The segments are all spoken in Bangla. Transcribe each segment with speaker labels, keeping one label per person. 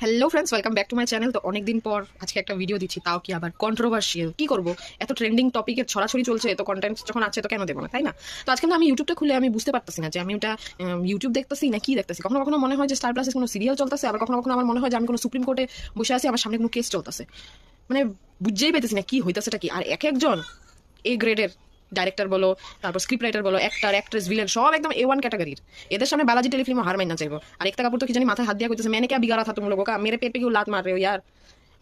Speaker 1: Hello friends, welcome back to my channel. তো অনেকদিন পর আজকে একটা ভিডিও দিচ্ছি, তাও কি আবার কন্ট্রোভার্সিয়াল। কি করবো, এত ট্রেন্ডিং টপিকের ছড়াছড়ি চলছে, তো কন্টেন্ট যখন আছে তো কেন দেবো না, তাই না? তো আজকে আমি ইউটিউবটা খুলে আমি বুঝতে পারতেছি না যে আমি ওটা ইউটিউব দেখতেছি না কি দেখতেছি। কখনো কখনো মনে হয় যে স্টার প্লাসে কোনো সিরিয়াল চলতেছে, আবার কখনো কখনো আমার মনে হয় যে আমি কোনো সুপ্রিম কোর্টে বসে আছি, আমার সামনে কোনো কেস চলতেছে। মানে বুঝতেই পেতেছি না কি হইতেছেটা কি। আর এক একজন এ গ্রেডের ডাইরেক্টর বলো, তারপর স্ক্রিপ্ট রাইটার বলো, অ্যাক্টর, অ্যাক্ট্রেস, ভিলেন সব একদম A1 ক্যাটাগরির। এদের সামনে বালাজি টেলিফিল্ম হার মাইনা চাইবো। আর একটা কাপড় তো কি জানি মাথায় হাত দিয়া কইতেছে, मैंने क्या बिगाड़ा था तुम लोगों का, मेरे पेट पे क्यों लात मार रहे हो यार।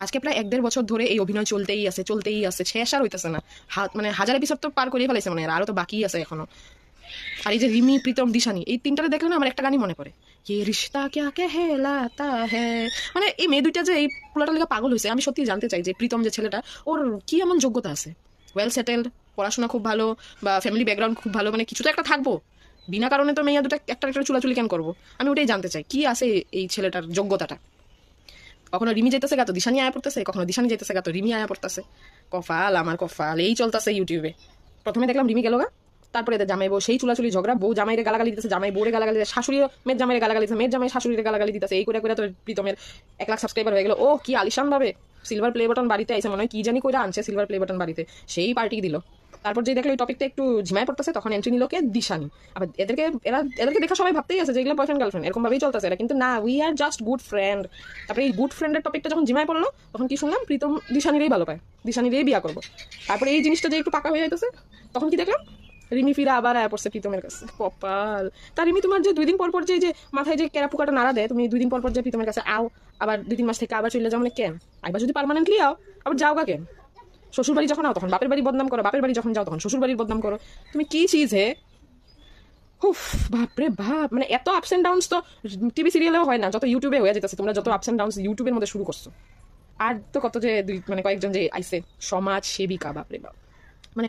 Speaker 1: আজকে প্রায় 1-1.5 বছর ধরে এই অভিনয় চলতেই আছে, শেষ আর হইতেছে না। মানে 1000 এপিসোড তো পার করিয়ে ফেলাইছে, মানে আরো তো বাকি আছে এখনো। আর এই যে রিমি, প্রীতম, দিশানি, এই তিনটারে দেখলে না আমার একটা গানই মনে পড়ে, ये रिश्ता क्या कहलाता है। মানে এই মেয়ে দুইটা যে এই পুলাটা লেগে পাগল হয়েছে, আমি সত্যি জানতে চাই যে প্রীতম যে ছেলেটা, ওর কি এমন যোগ্যতা আছে? ওয়েল সেটেলড, পড়াশোনা খুব ভালো, বা ফ্যামিলি ব্যাকগ্রাউন্ড খুব ভালো, মানে কিছু তো একটা থাকবো। বিনা কারণে তো মেয়ে দুটা একটা একটা চুলাচুলি কেন করবো? আমি ওটাই জানতে চাই, কি আছে এই ছেলেটার যোগ্যতাটা। কখনো রিমি যাইতেছে গা তো দিশানি আয়া পড়তেছে, কখনো দিশানি যাইতেছে গা তো রিমি আয়া পড়তেছে। কফাল আমার কফাল, এই চলতেছে ইউটিউবে। প্রথমে দেখলাম রিমি গেল গা, তারপরে এদের জামাই বউ সেই চুলাচুলি ঝগড়া, বউ জামাইরে গালাগালি দিতেছে, জামাই বউরে গালাগালি দিতেছে, শাশুড়ি মেয়ের জামাইরে গালাগালি দিতেছে, মেয়ের জামাই শাশুড়িরে গালাগালি দিতেছে। এই করে করে তো প্রীতমের 1 লাখ সাবস্ক্রাইবার হয়ে গেল। ও কি আলিশান ভাবে সিলভার প্লে বাটন বাড়িতে আইসে, মনে হয় কি জানি কইরা আনছে সিলভার প্লে বাটন বাড়িতে, সেই পার্টি দিল। তারপর যে দেখলো এই টপিকটা একটু ঝিমায় পড়তেছে, তখন এন্ট্রি নিল কে, দিশানি। আবার এদেরকে দেখা সবাই ভাবতেই আছে যে এগুলো বয়ফ্রেন্ড গার্লফ্রেন্ড, এরকম ভাবেই চলতেছে এরা, কিন্তু না, we are just good friend. তারপরে এই গুড ফ্রেন্ডের টপিকটা যখন ঝিমায় পড়লো, তখন কি শুনলাম, প্রীতম দিশানিরেই ভালো পায়, দিশানিরেই বিয়া করবো। তারপরে এই জিনিসটা যে একটু পাকা হয়ে যাইতেছে, তখন কি দেখলাম, রিমি ফিরা আবার আয়া পড়ছে প্রীতমের কাছে। কপাল। তা রিমি, তোমার যে 2 দিন পর পর যে মাথায় যে কেরা পোকাটা নাড়া দেয়, তুমি 2 দিন পর পর যে প্রীতমের কাছে আও, আবার 2-3 মাস থেকে আবার চলে যাও, মানে কেন? আইবা যদি পার্মানেন্টলি আও, আবার যাও গা কেন? শ্বশুর বাড়ি যখন আও তখন বাপের বাড়ি বদনাম করো, বাপের বাড়ি যখন যাও তখন শ্বশুর বাড়ির বদনাম করো। তুমি কি চিজ হে? হুফ, বাপরে বাপ। মানে এত আপস এন্ড ডাউনস তো টিভি সিরিয়ালেও হয় না, যত ইউটিউবে হয়ে যেতেছে। তোমরা যত আপস এন্ড ডাউনস ইউটিউবের মধ্যে শুরু করছো। আর তো কত যে মানে কয়েকজন যে আইসে সমাজ সেবিকা, বাপরে বাপ। মানে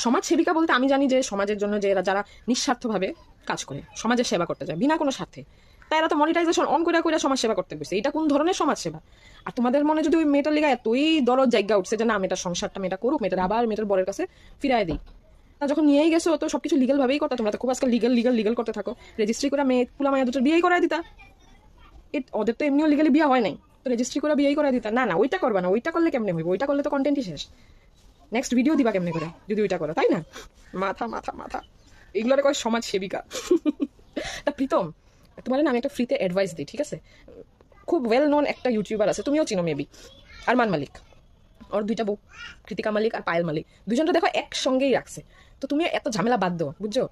Speaker 1: সমাজ সেবিকা বলতে আমি জানি যে সমাজের জন্য যে যারা নিঃস্বার্থভাবে কাজ করে, সমাজের সেবা করতে যায় বিনা কোনো স্বার্থে, তাই এরা তো মনিটাইজেশন অন করে সমাজ সেবা করতে গেছে। এটা কোন ধরনের সমাজ সেবা? আর তোমাদের মনে যদি ওই মেয়েটার লিগা এতই দরদ জায়গা উঠছে যে না, মেয়েটার সংসারটা মেয়েটা করুক, মেয়েটার আবার মেয়েটার বরের কাছে ফিরাই দিই, তা যখন নিয়েই গেছো তো সবকিছু লিগেল ভাবেই করতে। তোমরা তো খুব আজকাল লিগেল করতে থাকো, রেজিস্ট্রি করে মেয়ে পুলা মায়া দুটোর বিয়েই করাই দিতা। ওদের তো এমনিও লিগালি বিয়ে হয় নাই, তো রেজিস্ট্রি করে বিয়েই করাই দিতা। না, ওইটা করবা না, ওইটা করলে কেমনে হইব? ওইটা করলে তো কন্টেন্টই শেষ। নেক্সট ভিডিও দিবা কেমনে করে যদি ওইটা করো, তাই না? মাথা মাথা মাথা, এগুলোরে কয় সমাজ সেবিকা। তা প্রীতম, তোমার না আমি একটা ফ্রিতে অ্যাডভাইস দিই, ঠিক আছে? খুব ওয়েল নোন একটা ইউটিউবার আছে, তুমিও চিনো মেবি, আরমান মালিক। ওর 2টা বউ, কৃতিকা মালিক আর পায়েল মালিক, দুজনটা দেখো একসঙ্গেই রাখছে। তো তুমি এত ঝামেলা বাদ দাও, বুঝছো?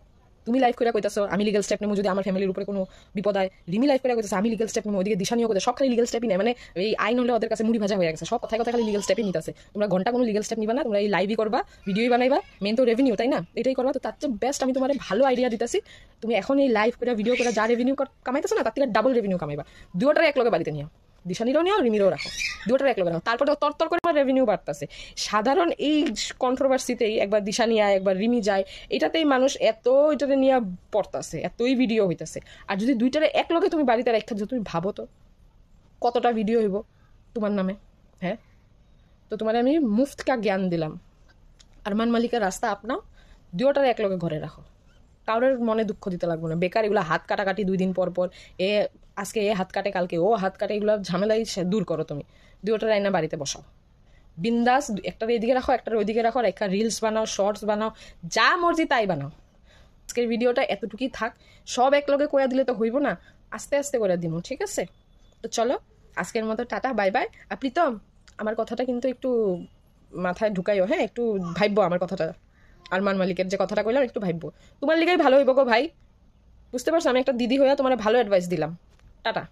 Speaker 1: তুমি লাইফ করে কইতাছো আমি লিগেল স্টেপ নেবো যদি আমার ফ্যামিলির উপরে কোনো বিপদ হয়। রিমি লাইফ করে কইতাছে আমি লিগেল স্টেপ নেবো, ওইদিকে দিশানিও করতে, সব খালি লিগেল স্টেপই নেয়। মানে এই আইন হলে ওদের কাছে মুড়ি ভাজা হয়ে গেছে, সব কথায় কথায় খালি লিগেল স্টেপই নিতেছে। তোমরা ঘন্টা কোনো লিগেল স্টেপ নিবা না, তোমরা এই লাইভই করবা, ভিডিওই বানাইবা, মেন তো রেভিনিউ, তাই না? এটাই করবা। তো তার চেয়ে বেস্ট আমি তোমার ভালো আইডিয়া দিতেছি, তুমি এখন এই লাইভ করে ভিডিও করে যা রেভিনিউ কামাইতেছো না, তার থেকে ডাবল রেভিনিউ কামাইবা। দুটোটার এক লগে বাড়িতে নিও, দিশানিরও নিও, রিমিরও রাখো, দুটোর এক লগে রাখো, তারপরে তর করে রেভিনিউ বাড়তেছে। সাধারণ এই কন্ট্রোভার্সিতেই একবার দিশানি আয়, একবার রিমি যায়, এটাতেই মানুষ এত এটাতে নিয়ে পড়তেছে, এতই ভিডিও হইতেছে। আর যদি দুইটারে এক লগে তুমি বাড়িতে রেখে, তুমি ভাবো তো কতটা ভিডিও হইব তোমার নামে। হ্যাঁ, তো তোমার আমি মুফতকা জ্ঞান দিলাম, আরমান মালিকের রাস্তা আপনাও, দুটোটারে এক লগে ঘরে রাখো, কারোর মনে দুঃখ দিতে লাগবে না। বেকার এগুলো হাত কাটাকাটি 2 দিন পর পর, আজকে এ হাত কাটে কালকে ও হাত কাটে, এগুলো ঝামেলাই দূর করো তুমি। দুটোটা রাইনা বাড়িতে বসাও, বিন্দাস, একটার এদিকে রাখো, একটার ওইদিকে রাখো, একটা রিলস বানাও, শর্টস বানাও, যা মর্জি তাই বানাও। আজকের ভিডিওটা এতটুকুই থাক, সব এক লগে কইয়া দিলে তো হইব না, আস্তে আস্তে করে দিব, ঠিক আছে? তো চলো আজকের মতো টাটা, বাই বাই। আর প্রীতম, আমার কথাটা কিন্তু একটু মাথায় ঢুকাইও, হ্যাঁ, একটু ভাববো আমার কথাটা, আরমান মালিকের যে কথাটা কইলাম একটু ভাববো, তোমার লিগাই ভালো হইব গো ভাই। বুঝতে পারছো, আমি একটা দিদি হইয়া তোমার ভালো অ্যাডভাইস দিলাম। টাটা।